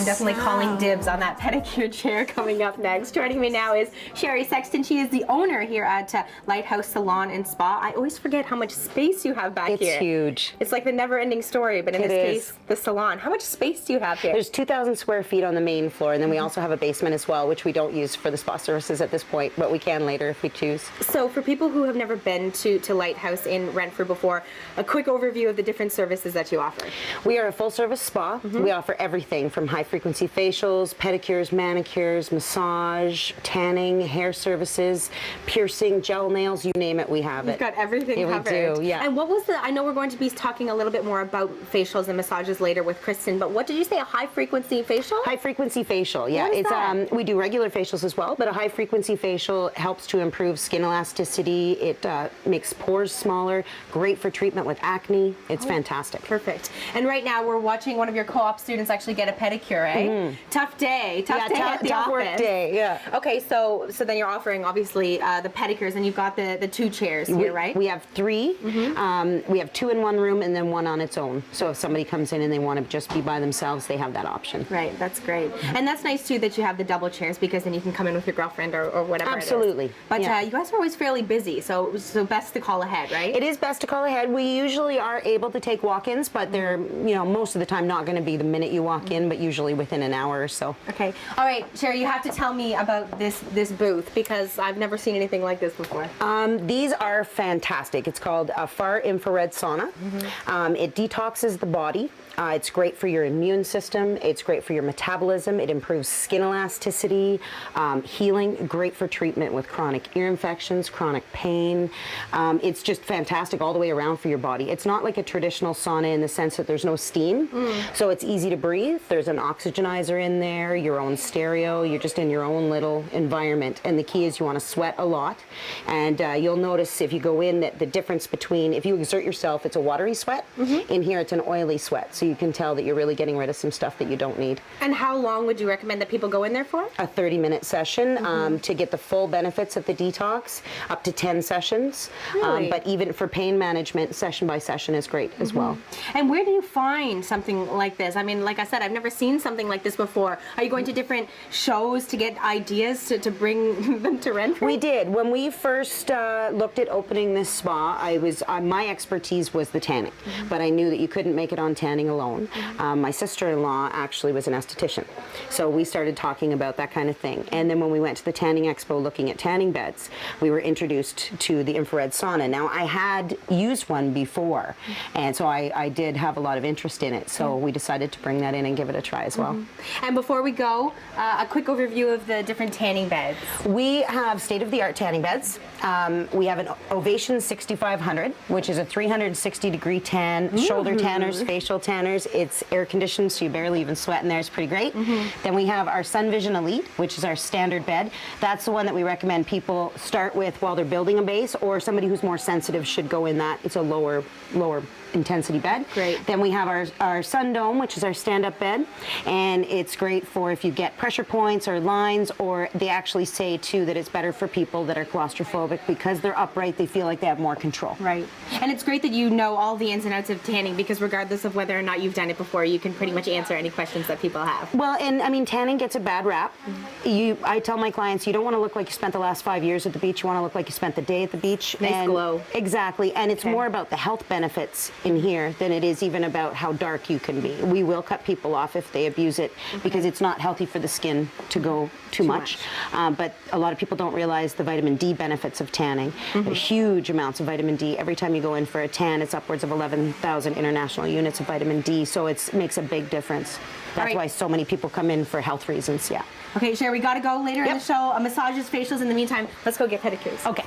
definitely calling dibs on that pedicure chair coming up next. Joining me now is Sherry Sexton. She is the owner here at Lighthouse Salon and Spa. I always forget how much space you have back here. It's huge. It's like the never-ending story, but in this case, the salon. How much space do you have here? There's 2,000 square feet on the main floor, and then we also have a basement as well, which we don't use for the spa services at this point, but we can later if we choose. So for people who have never been to Lighthouse in Renfrew before, a quick overview of the different services that you offer. We are a full-service spa. We offer everything from high-frequency facials, pedicures, manicures, massage, tanning, hair services, piercing, gel nails, you name it, we have it. You've got everything covered. We do, yeah. And what was I know we're going to be talking a little bit more about facials and massages later with Kristen, but what did you say, a high-frequency facial? High-frequency facial, yeah. What is that? We do regular facials as well, but a high-frequency facial helps to improve skin elasticity. It makes pores smaller, great for treatment with acne. It's fantastic. Perfect. And right now we're watching one of your co-op students actually get a pedicure, eh? Tough day. Tough day at the office. Work day, yeah. Okay, so then you're offering obviously the pedicures, and you've got the 2 chairs here, right? We have 3. We have 2 in one room and then 1 on its own. So if somebody comes in and they want to just be by themselves, they have that option. Right, that's great. And that's nice too that you have the double chairs, because then you can come in with your girlfriend or whatever. Absolutely. It is. But you guys are always fairly busy, so best to call ahead, right? It is best to call ahead. We usually are able to take walk-ins, but they're, most of the time not going to be the minute you walk in, but usually within an hour or so. Okay. All right, Sherry, you have to tell me about this booth, because I've never seen anything like this before. These are fantastic. It's called a far infrared sauna. It detoxes the body. It's great for your immune system. It's great for your metabolism. It improves skin elasticity, healing, great for treatment with chronic ear infections, chronic pain. It's just fantastic all the way around for your body. It's not like a traditional sauna in the sense that there's no steam, so it's easy to breathe. There's an oxygenizer in there, your own stereo. You're just in your own little environment, and the key is you want to sweat a lot. And you'll notice if you go in that the difference between, if you exert yourself, it's a watery sweat. In here, it's an oily sweat. So you can tell that you're really getting rid of some stuff that you don't need. And how long would you recommend that people go in there for? A 30-minute session to get the full benefits of the detox, up to 10 sessions. Really? But even for pain management, session by session is great as well. And where do you find something like this? I mean, like I said, I've never seen something like this before. Are you going to different shows to get ideas to bring them to Renfrew? We did. When we first looked at opening this spa, my expertise was the tanning, but I knew that you couldn't make it on tanning alone. My sister-in-law actually was an esthetician, so we started talking about that kind of thing. And then when we went to the tanning expo looking at tanning beds, we were introduced to the infrared sauna. Now, I had used one before, and so I did have a lot of interest in it, so we decided to bring that in and give it a try as well. And before we go, a quick overview of the different tanning beds. We have state-of-the-art tanning beds. We have an Ovation 6500, which is a 360-degree tan, shoulder tanners, facial tanners. It's air-conditioned, so you barely even sweat in there. It's pretty great. Then we have our Sun Vision Elite, which is our standard bed. That's the one that we recommend people start with while they're building a base, or somebody who's more sensitive should go in that. It's a lower intensity bed. Great. Then we have our Sun Dome, which is our stand-up bed, and it's great for if you get pressure points or lines, or they actually say too that it's better for people that are claustrophobic because they're upright, they feel like they have more control. Right. And it's great that you know all the ins and outs of tanning, because regardless of whether or not you've done it before, you can pretty much answer any questions that people have. Well, and I mean, tanning gets a bad rap. I tell my clients, you don't want to look like you spent the last 5 years at the beach. You want to look like you spent the day at the beach. Nice glow. Exactly. And it's more about the health benefits in here than it is even about how dark you can be. We will cut people off if they abuse it, because it's not healthy for the skin to go too much. But a lot of people don't realize the vitamin D benefits of tanning. Huge amounts of vitamin D. Every time you go in for a tan, it's upwards of 11,000 international units of vitamin D. So it makes a big difference. That's why so many people come in for health reasons. Yeah. Okay, Sherry, we got to go later in the show. Massages, facials. In the meantime, let's go get pedicures. Okay.